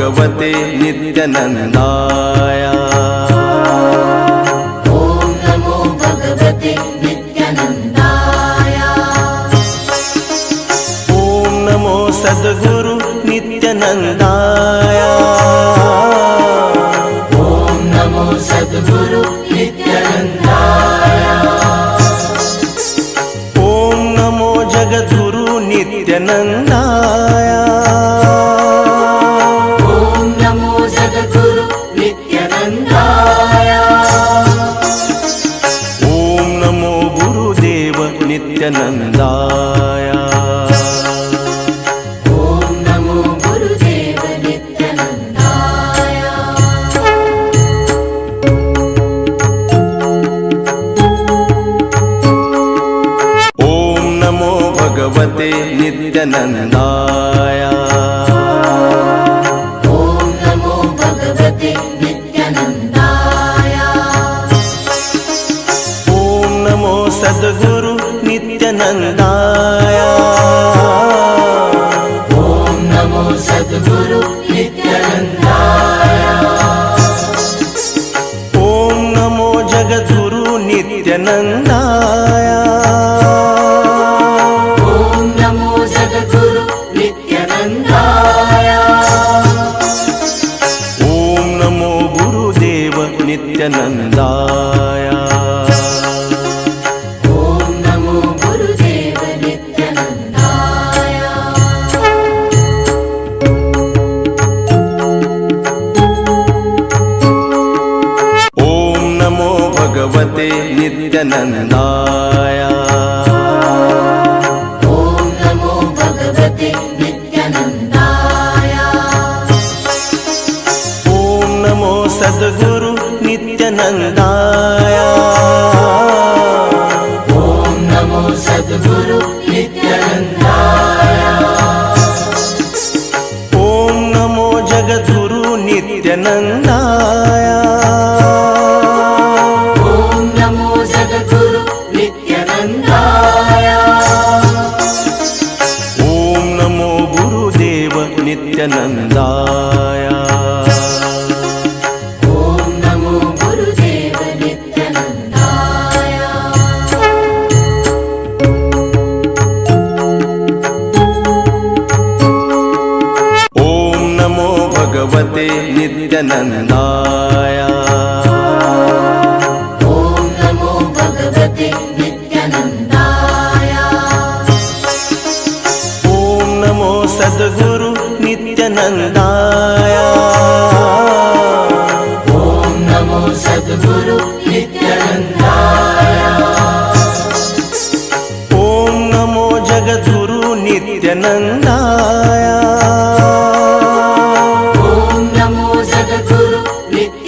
ಭಗವತೆ ನಿತ್ಯಾನಂದಾಯ. ಓಂ ನಮೋ ಭಗವತೆ ನಿತ್ಯಾನಂದಾಯ. ಓಂ ನಮೋ ಸದ್ಗುರು ನಿತ್ಯಾನಂದಾಯ. ಓಂ ನಮೋ ಸದ್ಗುರು ನಿತ್ಯಾನಂದಾಯ. ಓಂ ನಮೋ ಜಗದ್ಗುರು ನಿತ್ಯಾನಂದಾಯ. ಓಂ ನಮೋ ಜಗದ್ಗುರು ನಿತ್ಯಾನಂದಾಯ. ಓಂ ನಮೋ ಗುರುದೇವ ನಿತ್ಯಾನಂದಾಯ. ಓಂ ನಮೋ ಗುರುದೇವ ನಿತ್ಯಾನಂದಾಯ. ಓಂ ನಮೋ ಭಗವತೆ ನಿತ್ಯಾನಂದಾಯ. ಓಂ ನಮೋ ಭಗವತೆ ನಿತ್ಯಾನಂದಾಯ. ಓಂ ನಮೋ ಸದ್ಗುರು ನಿತ್ಯಾನಂದಾಯ. ಓಂ ನಮೋ ಸದ್ಗುರು ನಿತ್ಯಾನಂದಾಯ. ಓಂ ನಮೋ ಜಗದ್ಗುರು ನಿತ್ಯಾನಂದಾಯ. ಓಂ ನಮೋ ಜಗದ್ಗುರು ನಿತ್ಯಾನಂದಾಯ. ಓಂ ನಮೋ ಗುರುದೇವ ನಿತ್ಯಾನಂದಾಯ. ಓಂ ನಮೋ ಗುರುದೇವ ನಿತ್ಯಾನಂದಾಯ. ಓಂ ನಮೋ ಭಗವತೆ ನಿತ್ಯಾನಂದಾಯ. ಓಂ ನಮೋ ಭಗವತೆ ನಿತ್ಯಾನಂದಾಯ. ಓಂ ನಮೋ ಸದ್ಗುರು ನಿತ್ಯಾನಂದಾಯ. ಓಂ ನಮೋ ಸದ್ಗುರು ನಿತ್ಯಾನಂದಾಯ. ಓಂ ನಮೋ ಜಗದ್ಗುರು ನಿತ್ಯಾನಂದಾಯ. ಓಂ ನಮೋ ಜಗದ್ಗುರು ನಿತ್ಯಾನಂದಾಯ. ಓಂ ನಮೋ ಗುರುದೇವ ನಿತ್ಯಾನಂದಾಯ. ಓಂ ನಮೋ ಗುರುದೇವ ನಿತ್ಯಾನಂದಾಯ. ಓಂ ನಮೋ ಭಗವತೆ ನಿತ್ಯಾನಂದಾಯ. ಓಂ ನಮೋ ಭಗವತೆ ನಿತ್ಯಾನಂದಾಯ. ಓಂ ನಮೋ ಸದ್ಗುರು ನಿತ್ಯಾನಂದಾಯ. ಓಂ ನಮೋ ಸದ್ಗುರು ನಿತ್ಯಾನಂದಾಯ. ಓಂ ನಮೋ ಜಗದ್ಗುರು ನಿತ್ಯಾನಂದಾಯ. ಓಂ ನಮೋ ಜಗದ್ಗುರು ನಿತ್ಯಾನಂದಾಯ.